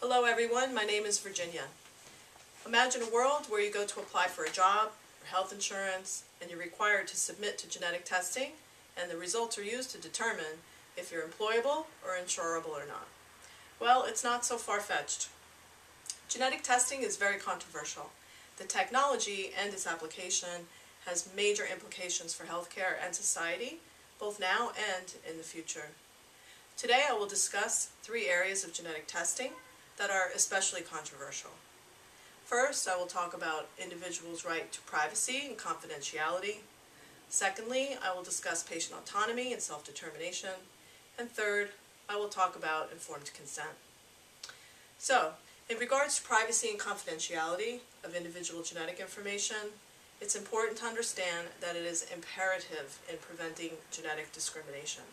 Hello everyone, my name is Virginia. Imagine a world where you go to apply for a job or health insurance and you're required to submit to genetic testing and the results are used to determine if you're employable or insurable or not. Well, it's not so far-fetched. Genetic testing is very controversial. The technology and its application has major implications for healthcare and society, both now and in the future. Today I will discuss 3 areas of genetic testing that are especially controversial. First, I will talk about individuals' right to privacy and confidentiality. Secondly, I will discuss patient autonomy and self-determination. And third, I will talk about informed consent. So, in regards to privacy and confidentiality of individual genetic information, it's important to understand that it is imperative in preventing genetic discrimination,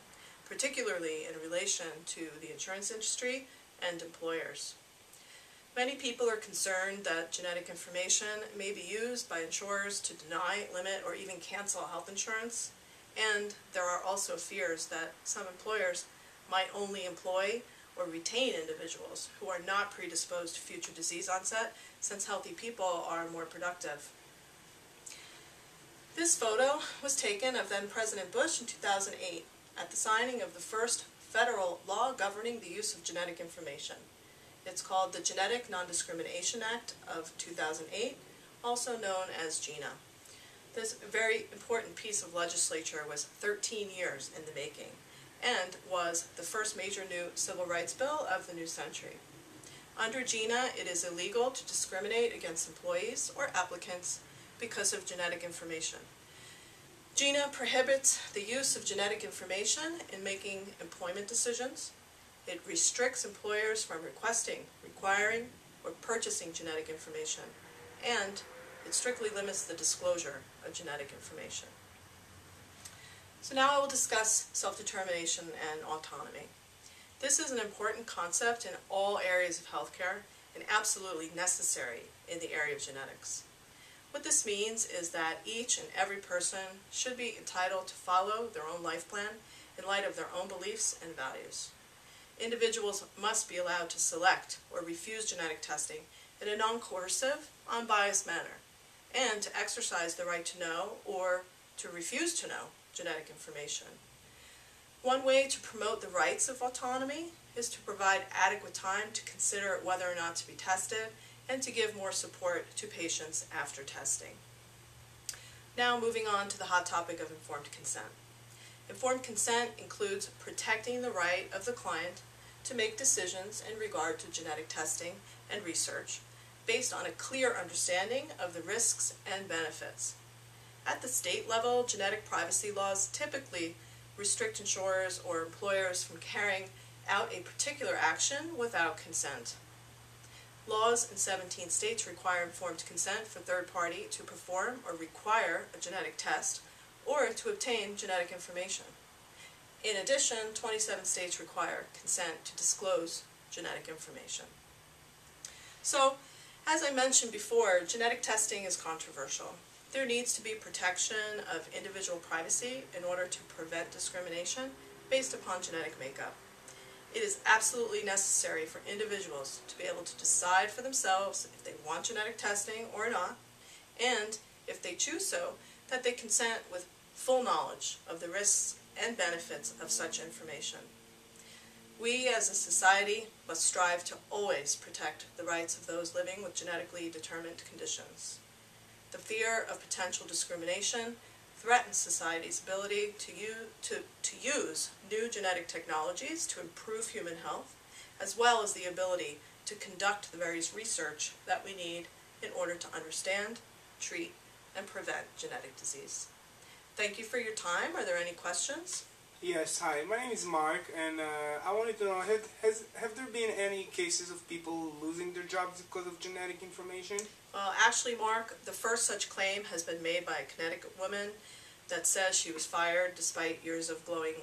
particularly in relation to the insurance industry and employers. Many people are concerned that genetic information may be used by insurers to deny, limit, or even cancel health insurance, and there are also fears that some employers might only employ or retain individuals who are not predisposed to future disease onset, since healthy people are more productive. This photo was taken of then President Bush in 2008 at the signing of the first federal law governing the use of genetic information. It's called the Genetic Non-Discrimination Act of 2008, also known as GINA. This very important piece of legislature was 13 years in the making and was the first major new civil rights bill of the new century. Under GINA, it is illegal to discriminate against employees or applicants because of genetic information. GINA prohibits the use of genetic information in making employment decisions. It restricts employers from requesting, requiring, or purchasing genetic information, and it strictly limits the disclosure of genetic information. So now I will discuss self-determination and autonomy. This is an important concept in all areas of healthcare and absolutely necessary in the area of genetics. What this means is that each and every person should be entitled to follow their own life plan in light of their own beliefs and values. Individuals must be allowed to select or refuse genetic testing in a non-coercive, unbiased manner, and to exercise the right to know or to refuse to know genetic information. One way to promote the rights of autonomy is to provide adequate time to consider whether or not to be tested and to give more support to patients after testing. Now moving on to the hot topic of informed consent. Informed consent includes protecting the right of the client to make decisions in regard to genetic testing and research based on a clear understanding of the risks and benefits. At the state level, genetic privacy laws typically restrict insurers or employers from carrying out a particular action without consent. Laws in 17 states require informed consent for third party to perform or require a genetic test or to obtain genetic information. In addition, 27 states require consent to disclose genetic information. So, as I mentioned before, genetic testing is controversial. There needs to be protection of individual privacy in order to prevent discrimination based upon genetic makeup. It is absolutely necessary for individuals to be able to decide for themselves if they want genetic testing or not, and if they choose so, that they consent with full knowledge of the risks and benefits of such information. We as a society must strive to always protect the rights of those living with genetically determined conditions. The fear of potential discrimination threatens society's ability to use new genetic technologies to improve human health, as well as the ability to conduct the various research that we need in order to understand, treat, and prevent genetic disease. Thank you for your time. Are there any questions? Yes, hi. My name is Mark, and I wanted to know, have there been any cases of people losing their jobs because of genetic information? Actually, Mark, the first such claim has been made by a Connecticut woman that says she was fired despite years of glowing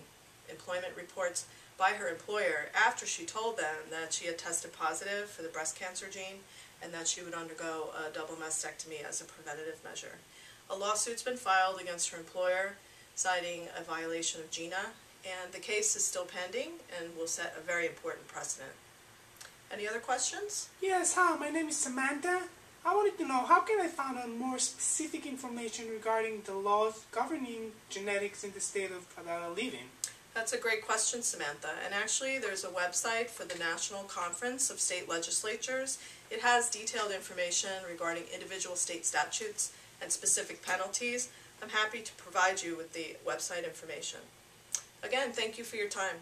employment reports by her employer after she told them that she had tested positive for the breast cancer gene and that she would undergo a double mastectomy as a preventative measure. A lawsuit's been filed against her employer citing a violation of GINA, and the case is still pending and will set a very important precedent. Any other questions? Yes, hi, my name is Samantha. I wanted to know how can I find out more specific information regarding the laws governing genetics in the state that I live in. That's a great question, Samantha. And actually, there's a website for the National Conference of State Legislatures. It has detailed information regarding individual state statutes and specific penalties. I'm happy to provide you with the website information. Again, thank you for your time.